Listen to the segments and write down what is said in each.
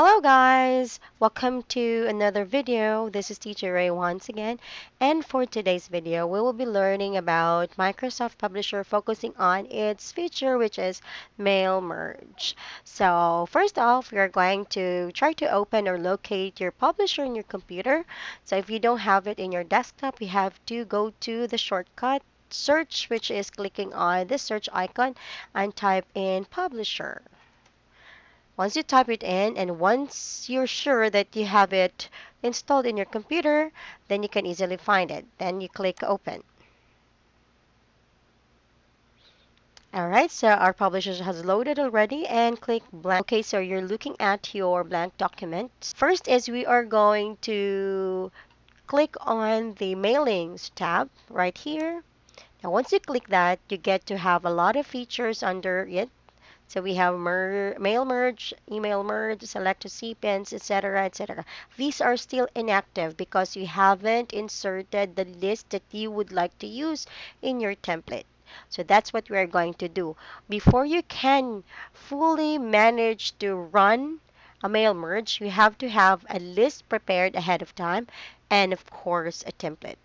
Hello guys! Welcome to another video. This is Teacher Ray once again. And for today's video, we will be learning about Microsoft Publisher focusing on its feature which is mail merge. So first off, we are going to try to open or locate your publisher in your computer. So if you don't have it in your desktop, you have to go to the shortcut search, which is clicking on the search icon and type in publisher. Once you type it in and once you're sure that you have it installed in your computer, then you can easily find it. Then you click open. Alright, so our publisher has loaded already and click blank. Okay, so you're looking at your blank document. First is we are going to click on the mailings tab right here. Now once you click that, you get to have a lot of features under it. So we have mail merge, email merge, select recipients, etc., etc. These are still inactive because you haven't inserted the list that you would like to use in your template. So that's what we are going to do. Before you can fully manage to run a mail merge, you have to have a list prepared ahead of time and of course a template.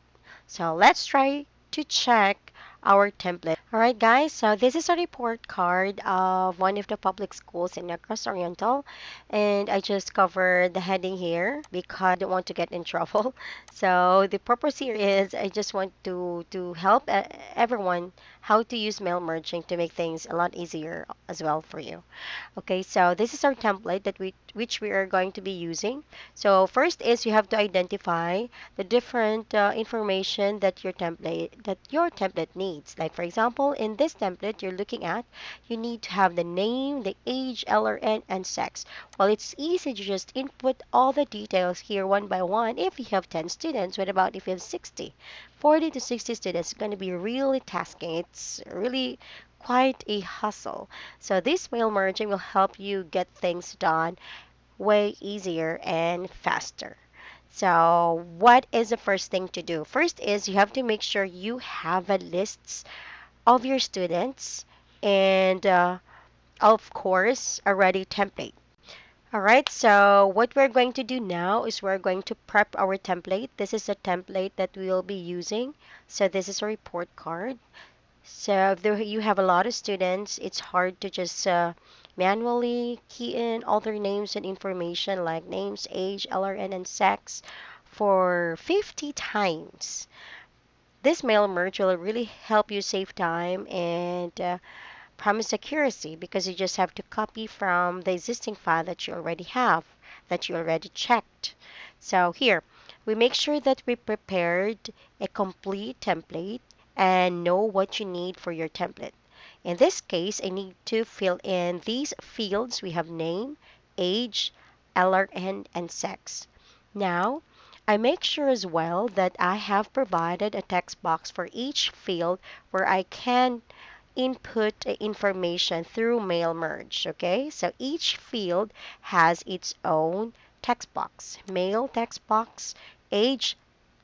So let's try to check our template. Alright guys, so this is a report card of one of the public schools in Negros Oriental, and I just covered the heading here because I don't want to get in trouble. So the purpose here is I just want to help everyone how to use mail merging to make things a lot easier as well for you. Okay, so this is our template that which we are going to be using. So first is you have to identify the different information that your template needs. Like for example, in this template you're looking at, you need to have the name, the age, LRN, and sex. Well, it's easy to just input all the details here one by one if you have 10 students. What about if you have 60? 40 to 60 students is going to be really tasking. It's really quite a hustle. So this mail merging will help you get things done way easier and faster. So what is the first thing to do? First is you have to make sure you have a list of your students and of course a ready template. Alright, so what we're going to do now is we're going to prep our template. This is a template that we will be using. So this is a report card. So if you have a lot of students, it's hard to just manually key in all their names and information like names, age, LRN, and sex for 50 times. This mail merge will really help you save time and promise accuracy because you just have to copy from the existing file that you already have, that you already checked. So here, we make sure that we prepared a complete template and know what you need for your template. In this case, I need to fill in these fields. We have name, age, LRN, and sex. Now, I make sure as well that I have provided a text box for each field where I can input information through mail merge. Okay, so each field has its own text box: male text box, age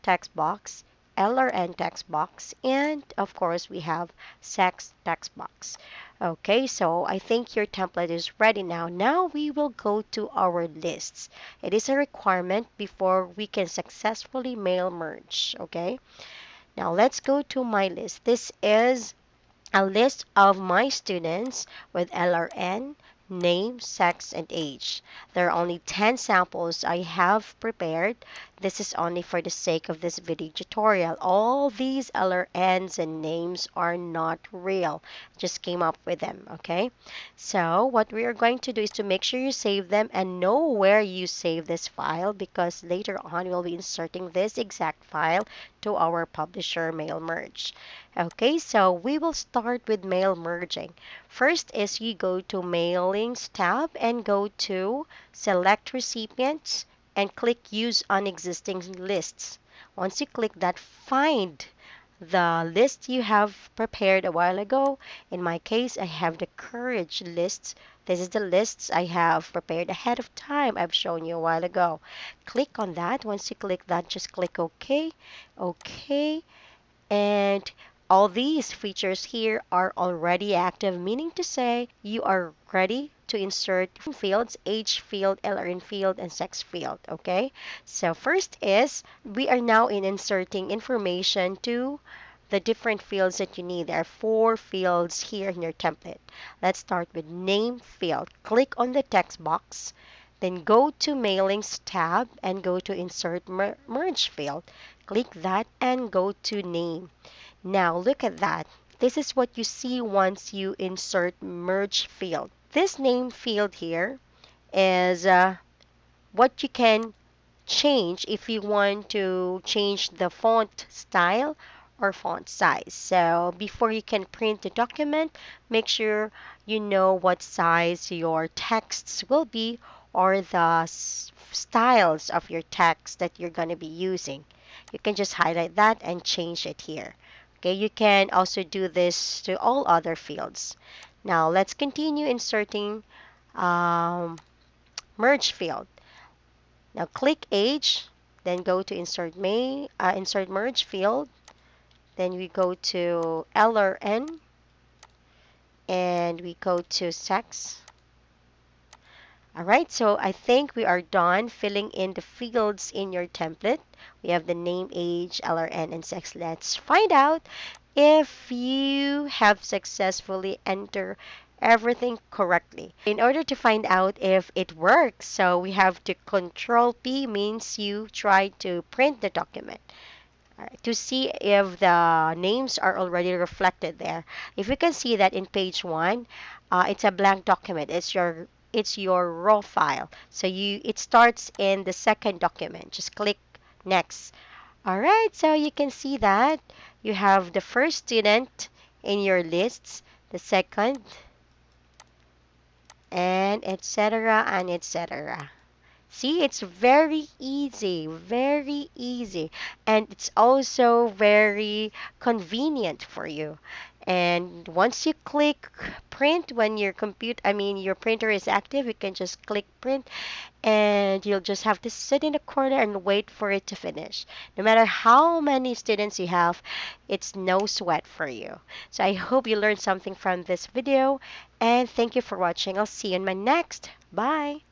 text box, LRN text box, and of course we have sex text box. Okay, so I think your template is ready now. Now we will go to our lists. It is a requirement before we can successfully mail merge. Okay, now let's go to my list. This is a list of my students with LRN, name, sex, and age. There are only 10 samples I have prepared. This is only for the sake of this video tutorial. All these LRNs and names are not real. Just came up with them, okay? So what we are going to do is to make sure you save them and know where you save this file because later on we'll be inserting this exact file to our publisher mail merge. Okay, so we will start with mail merging. First is you go to Mailings tab and go to Select Recipients and click Use on Existing Lists. Once you click that, find the list you have prepared a while ago. In my case, I have the Courage lists. This is the lists I have prepared ahead of time. I've shown you a while ago. Click on that. Once you click that, just click OK. OK. And All these features here are already active, meaning to say you are ready to insert fields, age field, LRN field, and sex field. Okay, so first is we are now in inserting information to the different fields that you need. There are 4 fields here in your template. Let's start with name field. Click on the text box, then go to mailings tab and go to insert merge field. Click that and go to name. Now look at that. This is what you see once you insert merge field. This name field here is what you can change if you want to change the font style or font size. So before you can print the document, make sure you know what size your texts will be or the styles of your text that you're going to be using. You can just highlight that and change it here. Okay, you can also do this to all other fields. Now let's continue inserting um, merge field. Now click age, then go to insert merge field. Then we go to LRN and we go to sex. Alright, so I think we are done filling in the fields in your template. We have the name, age, LRN, and sex. Let's find out if you have successfully entered everything correctly. In order to find out if it works, so we have to Control P means you try to print the document. Alright, to see if the names are already reflected there. If you can see that in page 1, it's a blank document. It's your raw file. So it starts in the second document. Just click next. Alright, so you can see that you have the first student in your lists, the second, and etc. and etc. See, it's very easy, and it's also very convenient for you. And once you click print, when your printer is active, you can just click print, and you'll just have to sit in the corner and wait for it to finish. No matter how many students you have, it's no sweat for you. So I hope you learned something from this video, and thank you for watching. I'll see you in my next. Bye.